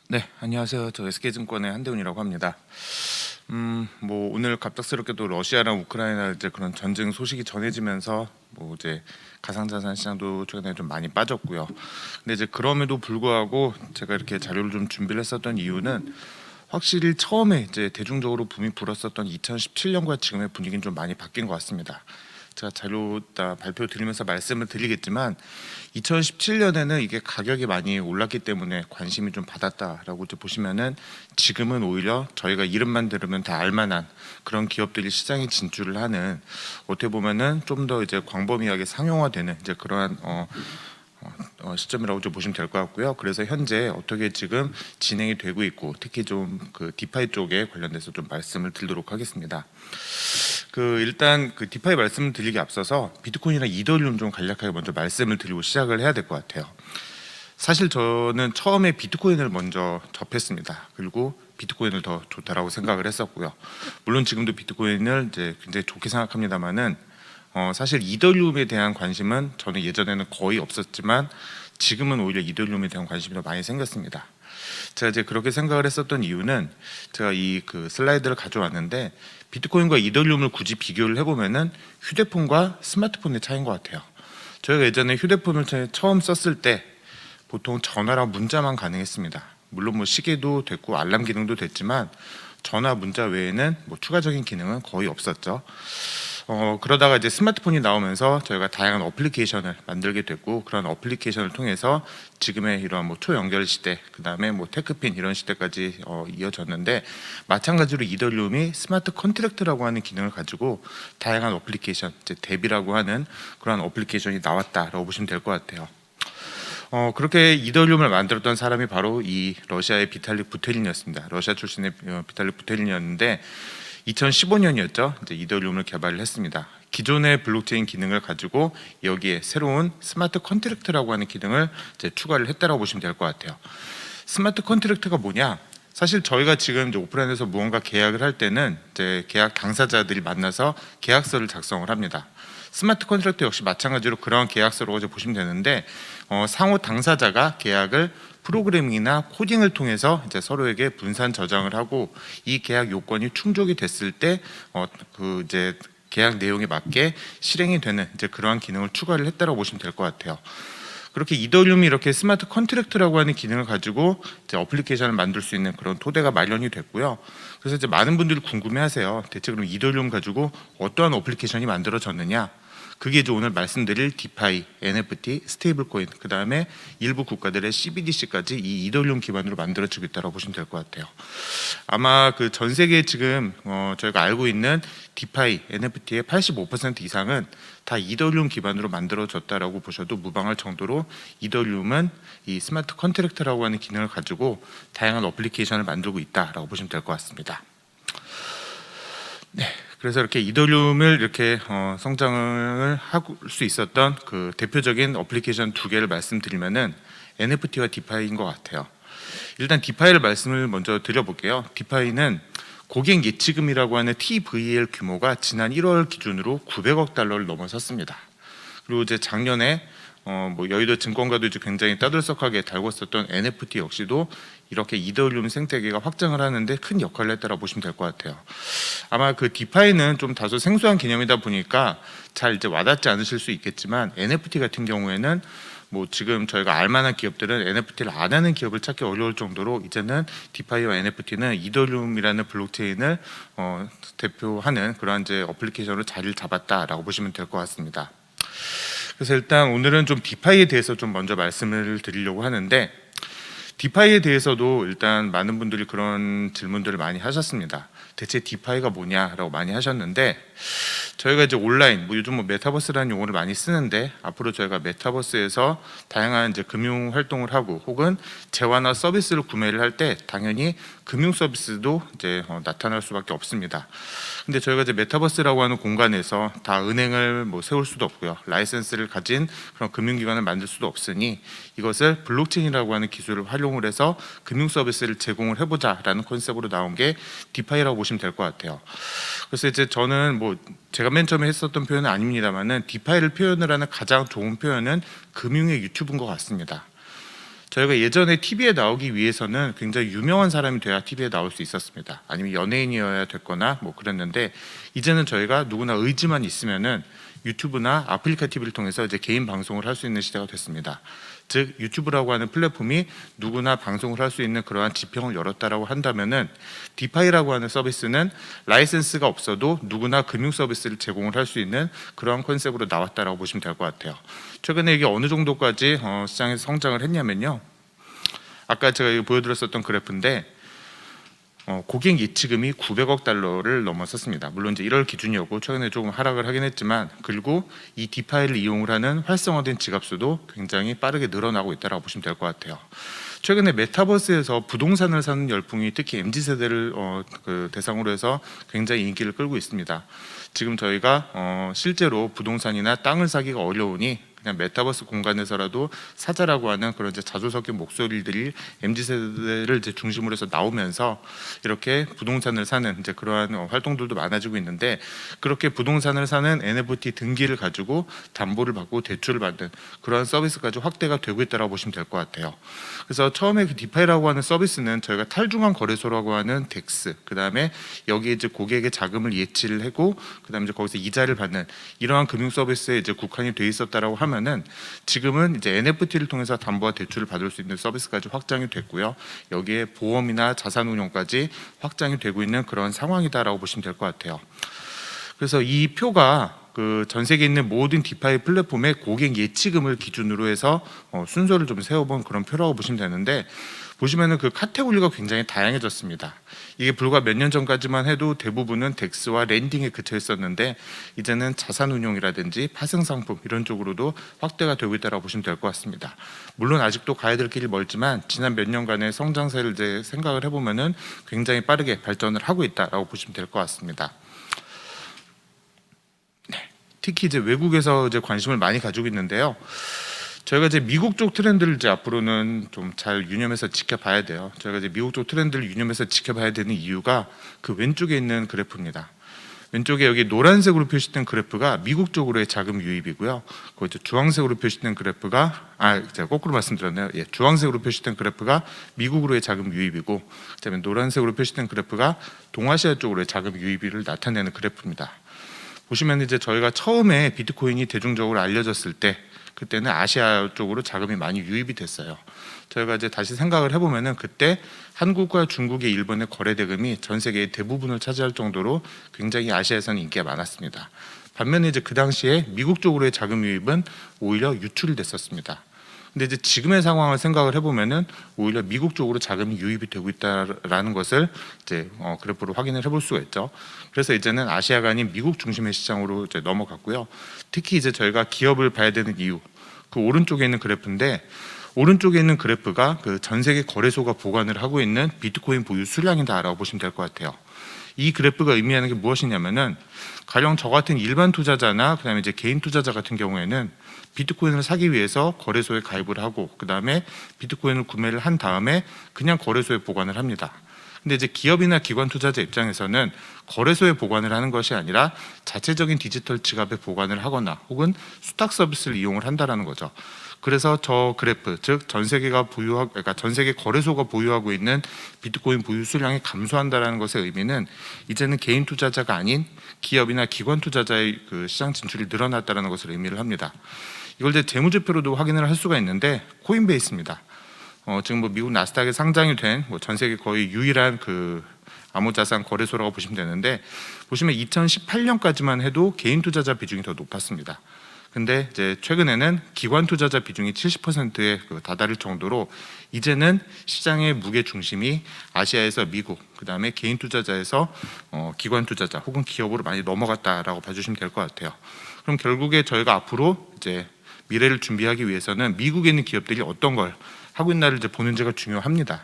네, 안녕하세요. 저 SK증권의 한대훈이라고 합니다. 오늘 갑작스럽게도 러시아랑 우크라이나 이제 그런 전쟁 소식이 전해지면서 이제 가상자산 시장도 최근에 좀 많이 빠졌고요. 근데 이제 그럼에도 불구하고 제가 이렇게 자료를 좀 준비를 했었던 이유는 확실히 처음에 이제 대중적으로 붐이 불었었던 2017년과 지금의 분위기는 좀 많이 바뀐 것 같습니다. 제가 자료 다 발표 드리면서 말씀을 드리겠지만 2017년에는 이게 가격이 많이 올랐기 때문에 관심이 좀 받았다라고 이제 보시면은 지금은 오히려 저희가 이름만 들으면 다 알만한 그런 기업들이 시장에 진출을 하는 어떻게 보면은 좀 더 이제 광범위하게 상용화되는 이제 그러한 시점이라고 좀 보시면 될 것 같고요. 그래서 현재 어떻게 지금 진행이 되고 있고 특히 좀 그 디파이 쪽에 관련돼서 좀 말씀을 드리도록 하겠습니다. 일단 그 디파이 말씀을 드리기 앞서서 비트코인이나 이더리움 좀 간략하게 먼저 말씀을 드리고 시작을 해야 될 것 같아요. 사실 저는 처음에 비트코인을 먼저 접했습니다. 그리고 비트코인을 더 좋다라고 생각을 했었고요. 물론 지금도 비트코인을 이제 굉장히 좋게 생각합니다만은 사실 이더리움에 대한 관심은 저는 예전에는 거의 없었지만 지금은 오히려 이더리움에 대한 관심이 더 많이 생겼습니다. 제가 이제 그렇게 생각을 했었던 이유는 제가 이 그 슬라이드를 가져왔는데 비트코인과 이더리움을 굳이 비교를 해보면은 휴대폰과 스마트폰의 차이인 것 같아요. 저희가 예전에 휴대폰을 처음 썼을 때 보통 전화랑 문자만 가능했습니다. 물론 시계도 됐고 알람 기능도 됐지만 전화 문자 외에는 추가적인 기능은 거의 없었죠. 그러다가 이제 스마트폰이 나오면서 저희가 다양한 어플리케이션을 만들게 됐고 그런 어플리케이션을 통해서 지금의 이러한 초연결 시대, 그 다음에 테크핀 이런 시대까지 이어졌는데 마찬가지로 이더리움이 스마트 컨트랙트라고 하는 기능을 가지고 다양한 어플리케이션, 이제 대비라고 하는 그런 어플리케이션이 나왔다라고 보시면 될 것 같아요. 그렇게 이더리움을 만들었던 사람이 바로 이 러시아의 비탈릭 부테린이었습니다. 러시아 출신의 비탈릭 부테린이었는데 2015년이었죠. 이제 이더리움을 개발을 했습니다. 기존의 블록체인 기능을 가지고 여기에 새로운 스마트 컨트랙트라고 하는 기능을 이제 추가를 했다라고 보시면 될 것 같아요. 스마트 컨트랙트가 뭐냐? 사실 저희가 지금 이제 오프라인에서 무언가 계약을 할 때는 이제 계약 당사자들이 만나서 계약서를 작성을 합니다. 스마트 컨트랙트 역시 마찬가지로 그런 계약서로 이제 보시면 되는데 상호 당사자가 계약을 프로그래밍이나 코딩을 통해서 이제 서로에게 분산 저장을 하고 이 계약 요건이 충족이 됐을 때 이제 계약 내용에 맞게 실행이 되는 이제 그러한 기능을 추가를 했다고 보시면 될 것 같아요. 그렇게 이더리움이 이렇게 스마트 컨트랙트라고 하는 기능을 가지고 이제 어플리케이션을 만들 수 있는 그런 토대가 마련이 됐고요. 그래서 이제 많은 분들이 궁금해하세요. 대체 그럼 이더리움 가지고 어떠한 어플리케이션이 만들어졌느냐? 그게 이제 오늘 말씀드릴 디파이, NFT, 스테이블 코인, 그 다음에 일부 국가들의 CBDC까지 이 이더리움 기반으로 만들어지고 있다고 보시면 될 것 같아요. 아마 그 전 세계 지금 저희가 알고 있는 디파이, NFT의 85% 이상은 다 이더리움 기반으로 만들어졌다라고 보셔도 무방할 정도로 이더리움은 이 스마트 컨트랙트라고 하는 기능을 가지고 다양한 어플리케이션을 만들고 있다라고 보시면 될 것 같습니다. 네. 그래서 이렇게 이더리움을 이렇게 성장을 할 수 있었던 그 대표적인 어플리케이션 두 개를 말씀드리면은 NFT와 디파이인 것 같아요. 일단 디파이를 말씀을 먼저 드려볼게요. 디파이는 고객 예치금이라고 하는 TVL 규모가 지난 1월 기준으로 900억 달러를 넘어섰습니다. 그리고 이제 작년에 여의도 증권가도 이제 굉장히 떠들썩하게 달고 있었던 NFT 역시도 이렇게 이더리움 생태계가 확장을 하는데 큰 역할을 했다고 보시면 될 것 같아요. 아마 그 디파이는 좀 다소 생소한 개념이다 보니까 잘 이제 와닿지 않으실 수 있겠지만 NFT 같은 경우에는 지금 저희가 알만한 기업들은 NFT를 안 하는 기업을 찾기 어려울 정도로 이제는 디파이와 NFT는 이더리움이라는 블록체인을 대표하는 그러한 이제 어플리케이션으로 자리를 잡았다라고 보시면 될 것 같습니다. 그래서 일단 오늘은 좀 디파이에 대해서 좀 먼저 말씀을 드리려고 하는데 디파이에 대해서도 일단 많은 분들이 그런 질문들을 많이 하셨습니다. 대체 디파이가 뭐냐라고 많이 하셨는데 저희가 이제 온라인 요즘 메타버스라는 용어를 많이 쓰는데 앞으로 저희가 메타버스에서 다양한 이제 금융 활동을 하고 혹은 재화나 서비스를 구매를 할 때 당연히 금융 서비스도 이제 나타날 수밖에 없습니다. 근데 저희가 이제 메타버스라고 하는 공간에서 다 은행을 세울 수도 없고요. 라이센스를 가진 그런 금융기관을 만들 수도 없으니 이것을 블록체인이라고 하는 기술을 활용을 해서 금융 서비스를 제공을 해보자라는 컨셉으로 나온 게 디파이라고 보시면 될 것 같아요. 그래서 이제 저는 제가 맨 처음에 했었던 표현은 아닙니다만은 디파이를 표현을 하는 가장 좋은 표현은 금융의 유튜브인 것 같습니다. 저희가 예전에 TV에 나오기 위해서는 굉장히 유명한 사람이 돼야 TV에 나올 수 있었습니다. 아니면 연예인이어야 됐거나 뭐 그랬는데, 이제는 저희가 누구나 의지만 있으면은 유튜브나 아프리카 TV를 통해서 이제 개인 방송을 할 수 있는 시대가 됐습니다. 즉 유튜브라고 하는 플랫폼이 누구나 방송을 할 수 있는 그러한 지평을 열었다라고 한다면은, 디파이라고 하는 서비스는 라이센스가 없어도 누구나 금융 서비스를 제공을 할 수 있는 그러한 컨셉으로 나왔다라고 보시면 될 것 같아요. 최근에 이게 어느 정도까지 시장에서 성장을 했냐면요, 아까 제가 보여드렸었던 그래프인데, 고객 예치금이 900억 달러를 넘어섰습니다. 물론 이제 1월 기준이었고 최근에 조금 하락을 하긴 했지만, 그리고 이 디파이를 이용을 하는 활성화된 지갑수도 굉장히 빠르게 늘어나고 있다고 보시면 될 것 같아요. 최근에 메타버스에서 부동산을 사는 열풍이 특히 MZ세대를 대상으로 해서 굉장히 인기를 끌고 있습니다. 지금 저희가 실제로 부동산이나 땅을 사기가 어려우니 그냥 메타버스 공간에서라도 사자라고 하는 그런 이제 자주 섞인 목소리들이 MZ세대를 이제 중심으로 해서 나오면서 이렇게 부동산을 사는 이제 그러한 활동들도 많아지고 있는데, 그렇게 부동산을 사는 NFT 등기를 가지고 담보를 받고 대출을 받는 그러한 서비스까지 확대가 되고 있다고 보시면 될 것 같아요. 그래서 처음에 그 디파이라고 하는 서비스는 저희가 탈중앙 거래소라고 하는 덱스, 그다음에 여기에 이제 고객의 자금을 예치를 하고 그다음에 이제 거기서 이자를 받는 이러한 금융 서비스에 이제 국한이 돼 있었다라고 하면은, 지금은 이제 NFT를 통해서 담보와 대출을 받을 수 있는 서비스까지 확장이 됐고요. 여기에 보험이나 자산 운용까지 확장이 되고 있는 그런 상황이다라고 보시면 될 것 같아요. 그래서 이 표가 그 전 세계에 있는 모든 디파이 플랫폼의 고객 예치금을 기준으로 해서 순서를 좀 세워본 그런 표라고 보시면 되는데, 보시면은 그 카테고리가 굉장히 다양해졌습니다. 이게 불과 몇 년 전까지만 해도 대부분은 덱스와 랜딩에 그쳐 있었는데, 이제는 자산운용이라든지 파생상품 이런 쪽으로도 확대가 되고 있다고 보시면 될 것 같습니다. 물론 아직도 가야 될 길이 멀지만 지난 몇 년간의 성장세를 이제 생각을 해보면은 굉장히 빠르게 발전을 하고 있다라고 보시면 될 것 같습니다. 특히 이제 외국에서 이제 관심을 많이 가지고 있는데요. 저희가 이제 미국 쪽 트렌드를 이제 앞으로는 좀 잘 유념해서 지켜봐야 돼요. 저희가 이제 미국 쪽 트렌드를 유념해서 지켜봐야 되는 이유가 그 왼쪽에 있는 그래프입니다. 왼쪽에 여기 노란색으로 표시된 그래프가 미국 쪽으로의 자금 유입이고요. 그 이제 주황색으로 표시된 그래프가 제가 거꾸로 말씀드렸네요. 예, 주황색으로 표시된 그래프가 미국으로의 자금 유입이고, 그다음에 노란색으로 표시된 그래프가 동아시아 쪽으로의 자금 유입을 나타내는 그래프입니다. 보시면 이제 저희가 처음에 비트코인이 대중적으로 알려졌을 때, 그때는 아시아 쪽으로 자금이 많이 유입이 됐어요. 저희가 이제 다시 생각을 해보면은 그때 한국과 중국의 일본의 거래 대금이 전 세계의 대부분을 차지할 정도로 굉장히 아시아에서는 인기가 많았습니다. 반면에 이제 그 당시에 미국 쪽으로의 자금 유입은 오히려 유출이 됐었습니다. 근데 이제 지금의 상황을 생각을 해보면은 오히려 미국 쪽으로 자금이 유입이 되고 있다라는 것을 이제 그래프로 확인을 해볼 수가 있죠. 그래서 이제는 아시아가 아닌 미국 중심의 시장으로 이제 넘어갔고요. 특히 이제 저희가 기업을 봐야 되는 이유, 그 오른쪽에 있는 그래프인데, 오른쪽에 있는 그래프가 그 전 세계 거래소가 보관을 하고 있는 비트코인 보유 수량이다라고 보시면 될 것 같아요. 이 그래프가 의미하는 게 무엇이냐면은, 가령 저 같은 일반 투자자나 그다음에 이제 개인 투자자 같은 경우에는 비트코인을 사기 위해서 거래소에 가입을 하고 그다음에 비트코인을 구매를 한 다음에 그냥 거래소에 보관을 합니다. 근데 이제 기업이나 기관 투자자 입장에서는 거래소에 보관을 하는 것이 아니라 자체적인 디지털 지갑에 보관을 하거나 혹은 수탁 서비스를 이용을 한다라는 거죠. 그래서 저 그래프, 즉 전 세계가 보유하고, 그러니까 전 세계 거래소가 보유하고 있는 비트코인 보유 수량이 감소한다라는 것의 의미는, 이제는 개인 투자자가 아닌 기업이나 기관 투자자의 그 시장 진출이 늘어났다라는 것을 의미를 합니다. 이걸 이제 재무제표로도 확인을 할 수가 있는데, 코인베이스입니다. 지금 뭐 미국 나스닥에 상장이 된 전 세계 거의 유일한 그 암호자산 거래소라고 보시면 되는데, 보시면 2018년까지만 해도 개인 투자자 비중이 더 높았습니다. 근데 이제 최근에는 기관 투자자 비중이 70%에 다다를 정도로 이제는 시장의 무게 중심이 아시아에서 미국, 그다음에 개인 투자자에서 기관 투자자 혹은 기업으로 많이 넘어갔다라고 봐주시면 될 것 같아요. 그럼 결국에 저희가 앞으로 이제 미래를 준비하기 위해서는 미국에 있는 기업들이 어떤 걸 하고 있나를 이제 보는지가 중요합니다.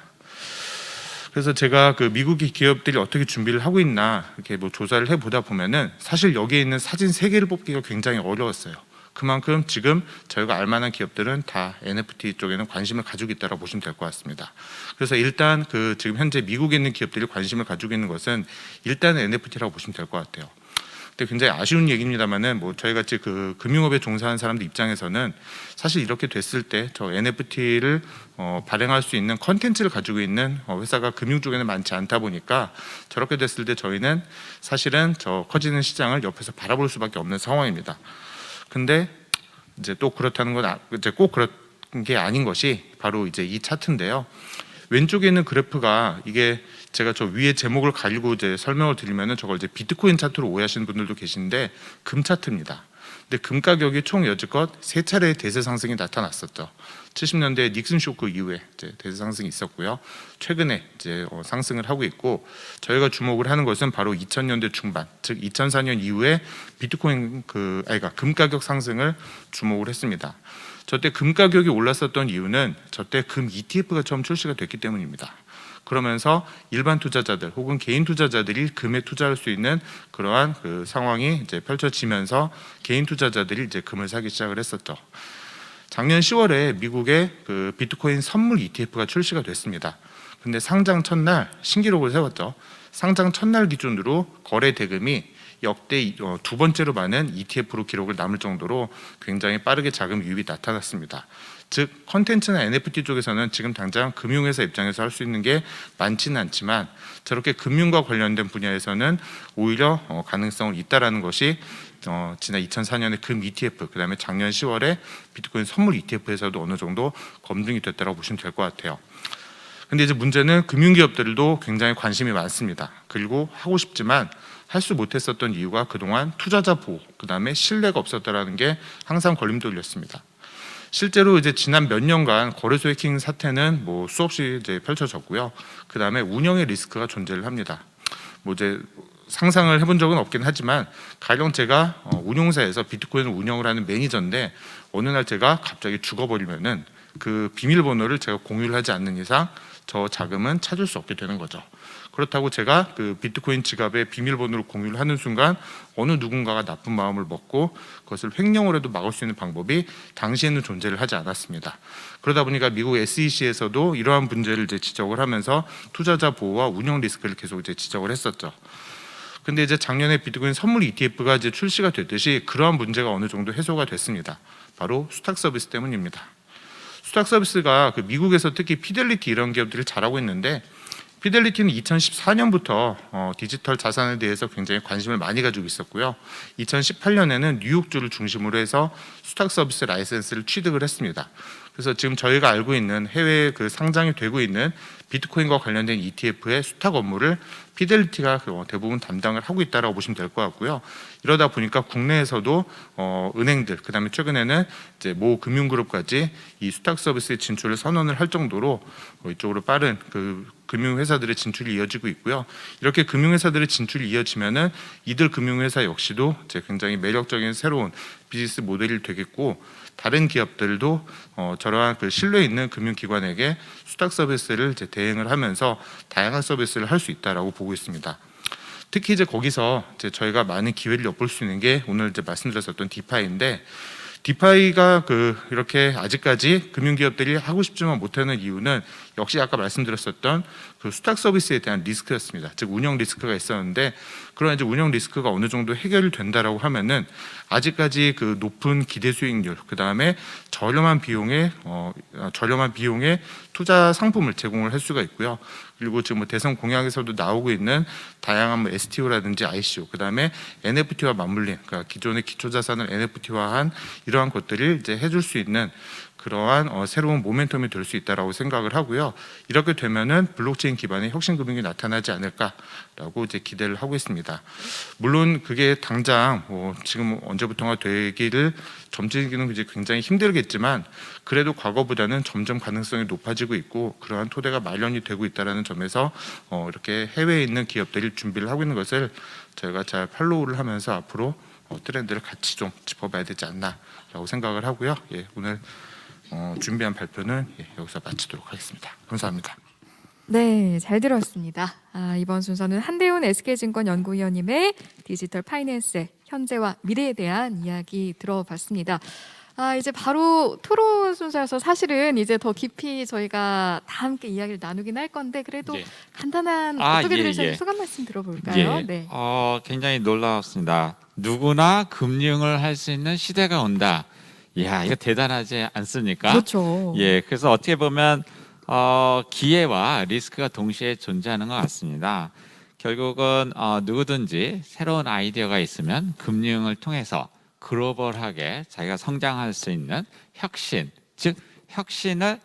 그래서 제가 그 미국의 기업들이 어떻게 준비를 하고 있나 이렇게 뭐 조사를 해보다 보면은, 사실 여기에 있는 사진 3개를 뽑기가 굉장히 어려웠어요. 그만큼 지금 저희가 알만한 기업들은 다 NFT 쪽에는 관심을 가지고 있다고 보시면 될 것 같습니다. 그래서 일단 그 지금 현재 미국에 있는 기업들이 관심을 가지고 있는 것은 일단 NFT라고 보시면 될 것 같아요. 근데 굉장히 아쉬운 얘기입니다만은 뭐 저희 같이 그 금융업에 종사하는 사람들 입장에서는 사실 이렇게 됐을 때 저 NFT를 발행할 수 있는 컨텐츠를 가지고 있는 회사가 금융 쪽에는 많지 않다 보니까 저렇게 됐을 때 저희는 사실은 저 커지는 시장을 옆에서 바라볼 수밖에 없는 상황입니다. 근데 이제 또 그렇다는 건 이제 꼭 그런 게 아닌 것이 바로 이제 이 차트인데요. 왼쪽에 있는 그래프가 이게 제가 저 위에 제목을 가지고 이제 설명을 드리면은 저걸 이제 비트코인 차트로 오해하시는 분들도 계신데 금 차트입니다. 근데 금 가격이 총 여지껏 세 차례의 대세 상승이 나타났었죠. 70년대 닉슨 쇼크 이후에 이제 대세 상승이 있었고요. 최근에 이제 상승을 하고 있고 저희가 주목을 하는 것은 바로 2000년대 중반, 즉 2004년 이후에 비트코인 금 가격 상승을 주목을 했습니다. 저때 금 가격이 올랐었던 이유는 저때 금 ETF가 처음 출시가 됐기 때문입니다. 그러면서 일반 투자자들 혹은 개인 투자자들이 금에 투자할 수 있는 그러한 그 상황이 이제 펼쳐지면서 개인 투자자들이 이제 금을 사기 시작을 했었죠. 작년 10월에 미국의 그 비트코인 선물 ETF가 출시가 됐습니다. 근데 상장 첫날 신기록을 세웠죠. 상장 첫날 기준으로 거래 대금이 역대 두 번째로 많은 ETF로 기록을 남을 정도로 굉장히 빠르게 자금 유입이 나타났습니다. 즉 컨텐츠나 NFT 쪽에서는 지금 당장 금융회사 입장에서 할 수 있는 게 많지는 않지만 저렇게 금융과 관련된 분야에서는 오히려 가능성이 있다라는 것이 지난 2004년에 금 ETF, 그다음에 작년 10월에 비트코인 선물 ETF에서도 어느 정도 검증이 됐다고 보시면 될 것 같아요. 근데 이제 문제는 금융기업들도 굉장히 관심이 많습니다. 그리고 하고 싶지만 할 수 못했었던 이유가 그동안 투자자 보호, 그다음에 신뢰가 없었다라는 게 항상 걸림돌이었습니다. 실제로 이제 지난 몇 년간 거래소 해킹 사태는 뭐 수없이 이제 펼쳐졌고요. 그다음에 운영의 리스크가 존재를 합니다. 뭐 이제 상상을 해본 적은 없긴 하지만 가령 제가 운용사에서 비트코인을 운영을 하는 매니저인데 어느 날 제가 갑자기 죽어버리면은 그 비밀번호를 제가 공유를 하지 않는 이상 저 자금은 찾을 수 없게 되는 거죠. 그렇다고 제가 그 비트코인 지갑에 비밀번호를 공유를 하는 순간 어느 누군가가 나쁜 마음을 먹고 그것을 횡령으로도 막을 수 있는 방법이 당시에는 존재를 하지 않았습니다. 그러다 보니까 미국 SEC에서도 이러한 문제를 이제 지적을 하면서 투자자 보호와 운영 리스크를 계속 이제 지적을 했었죠. 근데 이제 작년에 비트코인 선물 ETF가 이제 출시가 됐듯이 그러한 문제가 어느 정도 해소가 됐습니다. 바로 수탁 서비스 때문입니다. 수탁 서비스가 그 미국에서 특히 피델리티 이런 기업들이 잘하고 있는데 피델리티는 2014년부터 디지털 자산에 대해서 굉장히 관심을 많이 가지고 있었고요. 2018년에는 뉴욕주를 중심으로 해서 수탁 서비스 라이센스를 취득을 했습니다. 그래서 지금 저희가 알고 있는 해외에 그 상장이 되고 있는 비트코인과 관련된 ETF의 수탁 업무를 피델리티가 대부분 담당을 하고 있다라고 보시면 될 것 같고요. 이러다 보니까 국내에서도 은행들, 그다음에 최근에는 이제 모 금융그룹까지 이 수탁 서비스의 진출을 선언을 할 정도로 이쪽으로 빠른 그 금융회사들의 진출이 이어지고 있고요. 이렇게 금융회사들의 진출이 이어지면은 이들 금융회사 역시도 이제 굉장히 매력적인 새로운 비즈니스 모델이 되겠고 다른 기업들도 저러한 그 신뢰 있는 금융기관에게 수탁 서비스를 이제 대행을 하면서 다양한 서비스를 할 수 있다라고 보고 있습니다. 특히 이제 거기서 이제 저희가 많은 기회를 엿볼 수 있는 게 오늘 이제 말씀드렸었던 디파이인데 디파이가 그 이렇게 아직까지 금융기업들이 하고 싶지만 못하는 이유는 역시 아까 말씀드렸었던 그 수탁 서비스에 대한 리스크였습니다. 즉 운영 리스크가 있었는데 그런 이제 운영 리스크가 어느 정도 해결이 된다라고 하면은 아직까지 그 높은 기대 수익률, 그 다음에 저렴한 비용의 투자 상품을 제공을 할 수가 있고요. 그리고 지금 뭐 대선 공약에서도 나오고 있는 다양한 뭐 STO라든지 ICO, 그 다음에 NFT와 맞물린, 그러니까 기존의 기초자산을 NFT화한 이러한 것들을 이제 해줄 수 있는 그러한 새로운 모멘텀이 될 수 있다라고 생각을 하고요. 이렇게 되면은 블록체인 기반의 혁신 금융이 나타나지 않을까라고 이제 기대를 하고 있습니다. 물론 그게 당장 뭐 지금 언제부턴가 되기를 점치기는 이제 굉장히 힘들겠지만 그래도 과거보다는 점점 가능성이 높아지고 있고 그러한 토대가 마련이 되고 있다라는 점에서 이렇게 해외에 있는 기업들이 준비를 하고 있는 것을 저희가 잘 팔로우를 하면서 앞으로 트렌드를 같이 좀 짚어봐야 되지 않나라고 생각을 하고요. 예, 오늘 준비한 발표는 여기서 마치도록 하겠습니다. 감사합니다. 네, 잘 들었습니다. 이번 순서는 한대훈 SK증권 연구위원님의 디지털 파이낸스의 현재와 미래에 대한 이야기 들어봤습니다. 이제 바로 토론 순서여서 사실은 이제 더 깊이 저희가 다 함께 이야기를 나누긴 할 건데 그래도 예. 간단한 아, 어떻게 예, 들으셨는지 예. 소감 말씀 들어볼까요? 네. 굉장히 놀라웠습니다. 누구나 금융을 할 수 있는 시대가 온다. 이야, 이거 대단하지 않습니까? 그렇죠. 예, 그래서 어떻게 보면 기회와 리스크가 동시에 존재하는 것 같습니다. 결국은 누구든지 새로운 아이디어가 있으면 금융을 통해서 글로벌하게 자기가 성장할 수 있는 혁신, 즉 혁신을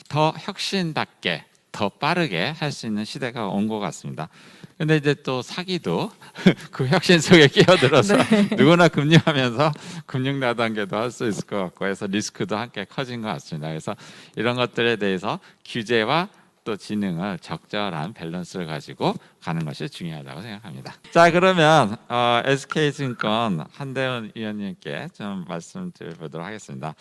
더 혁신답게 더 빠르게 할 수 있는 시대가 온 것 같습니다. 근데 이제 또 사기도 그 혁신 속에 끼어들어서 누구나 금융하면서 금융 다단계도 할 수 있을 것 같고 해서 리스크도 함께 커진 것 같습니다. 그래서 이런 것들에 대해서 규제와 또 지능을 적절한 밸런스를 가지고 가는 것이 중요하다고 생각합니다. 자, 그러면 SK증권 한대훈 위원님께 좀 말씀드려보도록 하겠습니다.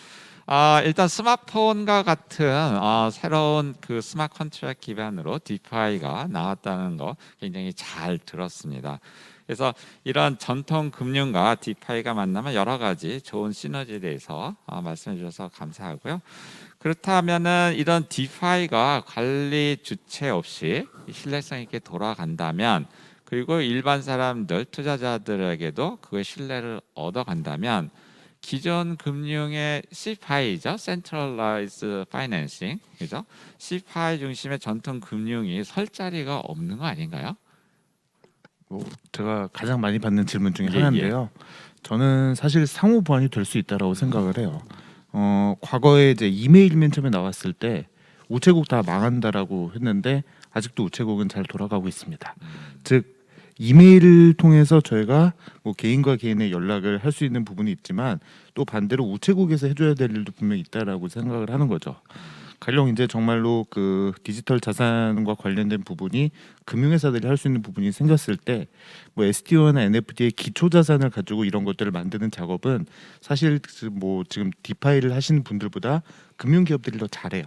일단 스마트폰과 같은 새로운 그 스마트 컨트랙 기반으로 디파이가 나왔다는 거 굉장히 잘 들었습니다. 그래서 이런 전통 금융과 디파이가 만나면 여러 가지 좋은 시너지에 대해서 말씀해 주셔서 감사하고요. 그렇다면은 이런 디파이가 관리 주체 없이 신뢰성 있게 돌아간다면, 그리고 일반 사람들 투자자들에게도 그의 신뢰를 얻어간다면 기존 금융의 CFI죠, Centralized Financing, 그죠? CFI 중심의 전통 금융이 설 자리가 없는 거 아닌가요? 제가 가장 많이 받는 질문 중에 예, 하나인데요. 저는 사실 상호 보완이 될 수 있다라고 생각을 해요. 과거에 이제 이메일 맨 처음에 나왔을 때 우체국 다 망한다라고 했는데 아직도 우체국은 잘 돌아가고 있습니다. 즉 이메일을 통해서 저희가 뭐 개인과 개인의 연락을 할 수 있는 부분이 있지만 또 반대로 우체국에서 해줘야 될 일도 분명히 있다라고 생각을 하는 거죠. 가령 이제 정말로 그 디지털 자산과 관련된 부분이 금융회사들이 할 수 있는 부분이 생겼을 때 뭐 STO나 NFT의 기초 자산을 가지고 이런 것들을 만드는 작업은 사실 뭐 지금 디파이를 하시는 분들보다 금융기업들이 더 잘해요.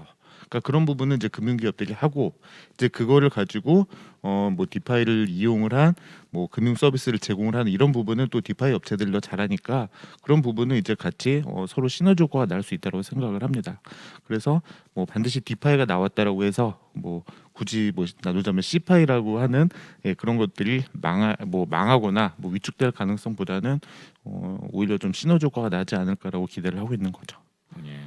그러니까 그런 부분은 이제 금융기업들이 하고 이제 그거를 가지고 뭐 디파이를 이용을 한 뭐 금융 서비스를 제공을 하는 이런 부분은 또 디파이 업체들이 더 잘하니까 그런 부분은 이제 같이 서로 시너지 효과가 날 수 있다고 생각을 합니다. 그래서 뭐 반드시 디파이가 나왔다라고 해서 뭐 굳이 뭐 나누자면 C파이라고 하는 그런 것들이 망하거나 뭐 위축될 가능성보다는 오히려 좀 시너지 효과가 나지 않을까라고 기대를 하고 있는 거죠. 예.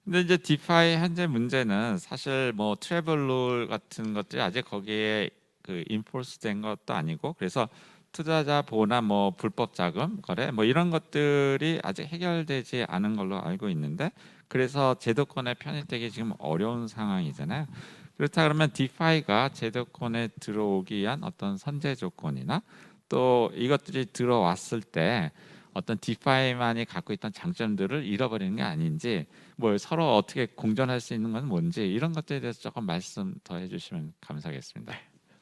근데 이제 디파이 현재 문제는 사실 뭐 트래블 룰 같은 것들이 아직 거기에 그 인포스 된 것도 아니고, 그래서 투자자 보호나 뭐 불법 자금 거래 뭐 이런 것들이 아직 해결되지 않은 걸로 알고 있는데, 그래서 제도권에 편입되기 지금 어려운 상황이잖아요. 그렇다 그러면 디파이가 제도권에 들어오기 위한 어떤 선제 조건이나 또 이것들이 들어왔을 때 어떤 디파이만이 갖고 있던 장점들을 잃어버리는 게 아닌지, 뭐 서로 어떻게 공존할 수 있는 건 뭔지 이런 것들에 대해서 조금 말씀 더 해주시면 감사하겠습니다.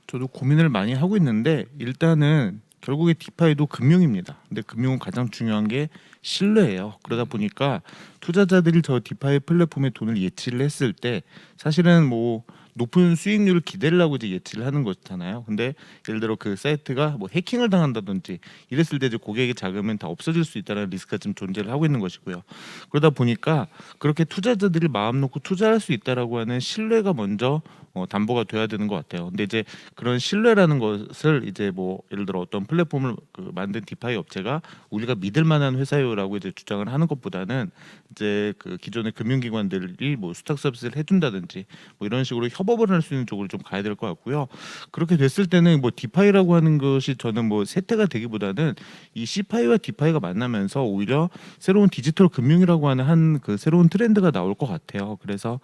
저도 고민을 많이 하고 있는데 일단은 결국에 디파이도 금융입니다. 근데 금융은 가장 중요한 게 신뢰예요. 그러다 보니까 투자자들이 저 디파이 플랫폼에 돈을 예치를 했을 때 사실은 뭐 높은 수익률을 기대를 하고 이제 예치를 하는 거잖아요. 근데 예를 들어 그 사이트가 뭐 해킹을 당한다든지 이랬을 때 이제 고객의 자금은 다 없어질 수 있다는 리스크가 지금 존재를 하고 있는 것이고요. 그러다 보니까 그렇게 투자자들이 마음 놓고 투자할 수 있다라고 하는 신뢰가 먼저 담보가 돼야 되는 것 같아요. 근데 이제 그런 신뢰라는 것을 이제 뭐 예를 들어 어떤 플랫폼을 만든 디파이 업체가 우리가 믿을 만한 회사요라고 이제 주장을 하는 것보다는 이제 그 기존의 금융기관들이 뭐 수탁 서비스를 해준다든지 뭐 이런 식으로 협업을 할 수 있는 쪽으로 좀 가야 될 것 같고요. 그렇게 됐을 때는 뭐 디파이라고 하는 것이 저는 뭐 쇠퇴가 되기보다는 이 C파이와 디파이가 만나면서 오히려 새로운 디지털 금융이라고 하는 한 그 새로운 트렌드가 나올 것 같아요. 그래서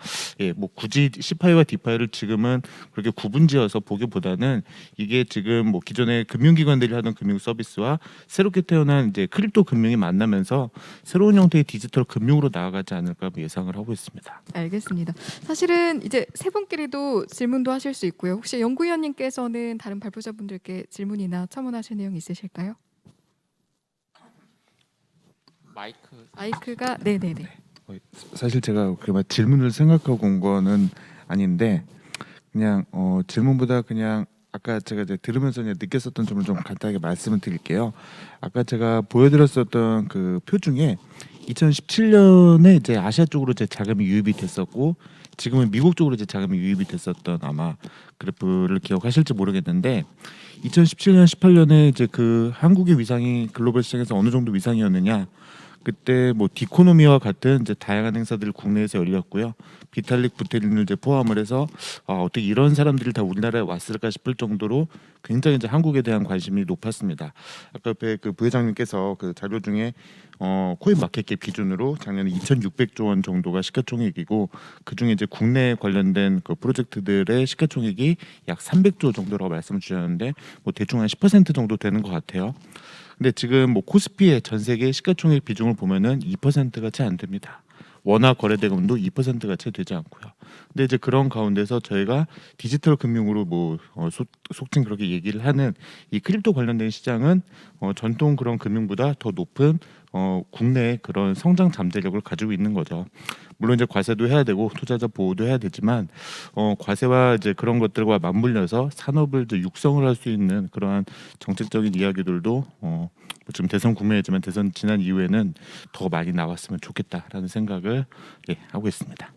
뭐 굳이 C파이와 디파이를 지금은 그렇게 구분지어서 보기보다는 이게 지금 뭐 기존의 금융기관들이 하던 금융 서비스와 새롭게 태어난 이제 크립토 금융이 만나면서 새로운 형태의 디지털 금융으로 나아가지 않을까 예상을 하고 있습니다. 알겠습니다. 사실은 이제 세 분끼리도 질문도 하실 수 있고요. 혹시 연구위원님께서는 다른 발표자분들께 질문이나 첨언하실 내용 있으실까요? 마이크가 네네네. 사실 제가 그막 질문을 생각하고 온 거는 아닌데 그냥 질문보다 그냥 아까 제가 이제 들으면서 이제 느꼈었던 점을 좀 간단하게 말씀을 드릴게요. 아까 제가 보여드렸었던 그 표 중에 2017년에 이제 아시아 쪽으로 이제 자금이 유입이 됐었고 지금은 미국 쪽으로 이제 자금이 유입이 됐었던 아마 그래프를 기억하실지 모르겠는데 2017년 18년에 이제 그 한국의 위상이 글로벌 시장에서 어느 정도 위상이었느냐 그때 뭐 디코노미와 같은 이제 다양한 행사들이 국내에서 열렸고요. 비탈릭 부테린을 이제 포함을 해서 어떻게 이런 사람들이 다 우리나라에 왔을까 싶을 정도로 굉장히 이제 한국에 대한 관심이 높았습니다. 아까 옆에 그 부회장님께서 그 자료 중에 코인 마켓캡 기준으로 작년에 2,600조 원 정도가 시가총액이고 그 중에 이제 국내 관련된 그 프로젝트들의 시가총액이 약 300조 정도라고 말씀 주셨는데 뭐 대충 한 10% 정도 되는 것 같아요. 근데 지금 뭐 코스피의 전 세계 시가총액 비중을 보면은 2%가 채 안 됩니다. 워낙 거래 대금도 2%가 채 되지 않고요. 근데 이제 그런 가운데서 저희가 디지털 금융으로 뭐 속칭 그렇게 얘기를 하는 이 크립토 관련된 시장은 전통 그런 금융보다 더 높은 국내의 그런 성장 잠재력을 가지고 있는 거죠. 물론 이제 과세도 해야 되고 투자자 보호도 해야 되지만 과세와 이제 그런 것들과 맞물려서 산업을 이제 육성을 할 수 있는 그러한 정책적인 이야기들도 지금 대선 국면이지만 대선 지난 이후에는 더 많이 나왔으면 좋겠다라는 생각을 하고 있습니다.